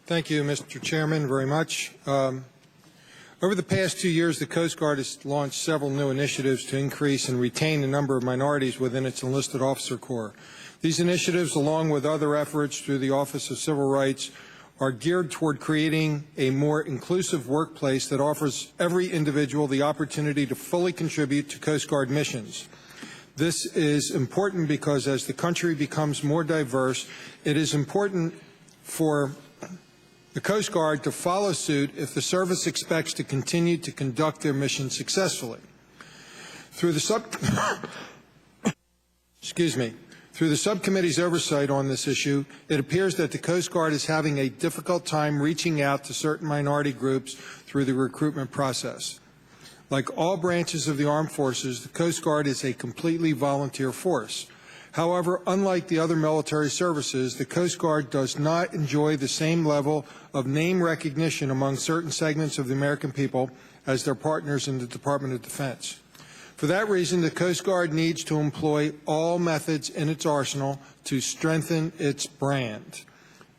Thank you, Mr. Chairman, very much. Over the past 2 years, the Coast Guard has launched several new initiatives to increase and retain the number of minorities within its enlisted officer corps. These initiatives, along with other efforts through the Office of Civil Rights, are geared toward creating a more inclusive workplace that offers every individual the opportunity to fully contribute to Coast Guard missions. This is important because as the country becomes more diverse, it is important for the Coast Guard to follow suit if the service expects to continue to conduct their mission successfully. Through the subcommittee's oversight on this issue, it appears that the Coast Guard is having a difficult time reaching out to certain minority groups through the recruitment process. Like all branches of the armed forces, the Coast Guard is a completely volunteer force. However, unlike the other military services, the Coast Guard does not enjoy the same level of name recognition among certain segments of the American people as their partners in the Department of Defense. For that reason, the Coast Guard needs to employ all methods in its arsenal to strengthen its brand.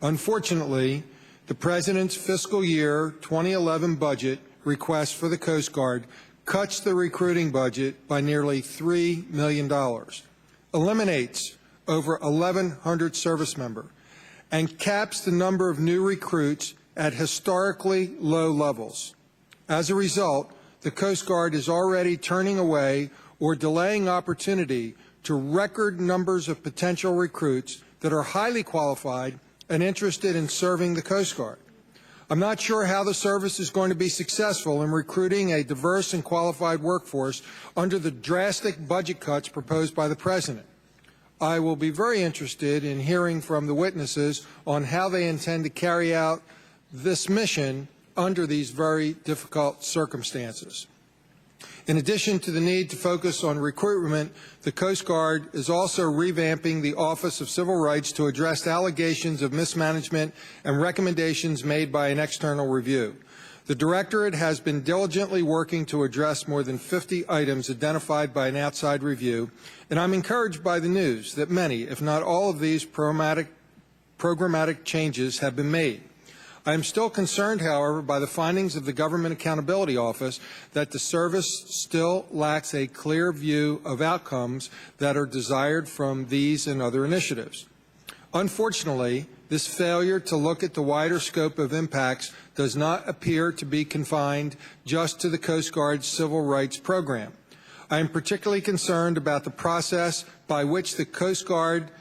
Unfortunately, the President's fiscal year 2011 budget request for the Coast Guard cuts the recruiting budget by nearly $3 million. Eliminates over 1,100 service members, and caps the number of new recruits at historically low levels. As a result, the Coast Guard is already turning away or delaying opportunity to record numbers of potential recruits that are highly qualified and interested in serving the Coast Guard. I'm not sure how the service is going to be successful in recruiting a diverse and qualified workforce under the drastic budget cuts proposed by the President. I will be very interested in hearing from the witnesses on how they intend to carry out this mission under these very difficult circumstances. In addition to the need to focus on recruitment, the Coast Guard is also revamping the Office of Civil Rights to address allegations of mismanagement and recommendations made by an external review. The Directorate has been diligently working to address more than 50 items identified by an outside review, and I'm encouraged by the news that many, if not all of these programmatic changes have been made. I am still concerned, however, by the findings of the Government Accountability Office that the service still lacks a clear view of outcomes that are desired from these and other initiatives. Unfortunately, this failure to look at the wider scope of impacts does not appear to be confined just to the Coast Guard's Civil Rights Program. I am particularly concerned about the process by which the Coast Guard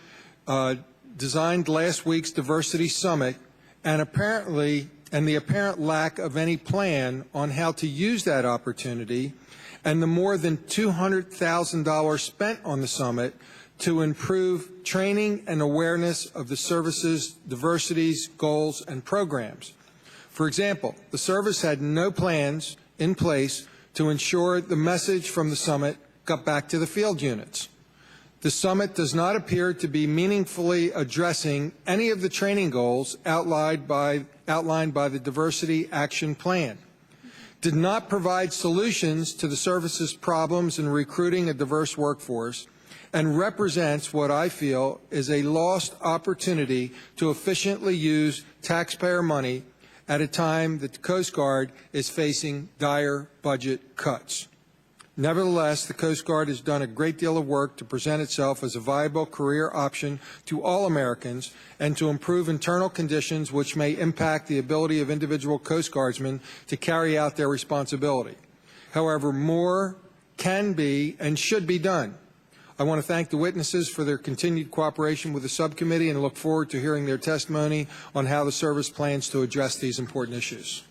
designed last week's Diversity Summit and the apparent lack of any plan on how to use that opportunity and the more than $200,000 spent on the summit to improve training and awareness of the service's diversities, goals, and programs. For example, the service had no plans in place to ensure the message from the summit got back to the field units. The summit does not appear to be meaningfully addressing any of the training goals outlined by the Diversity Action Plan, did not provide solutions to the service's problems in recruiting a diverse workforce, and represents what I feel is a lost opportunity to efficiently use taxpayer money at a time that the Coast Guard is facing dire budget cuts. Nevertheless, the Coast Guard has done a great deal of work to present itself as a viable career option to all Americans and to improve internal conditions which may impact the ability of individual Coast Guardsmen to carry out their responsibility. However, more can be and should be done. I want to thank the witnesses for their continued cooperation with the subcommittee and look forward to hearing their testimony on how the service plans to address these important issues.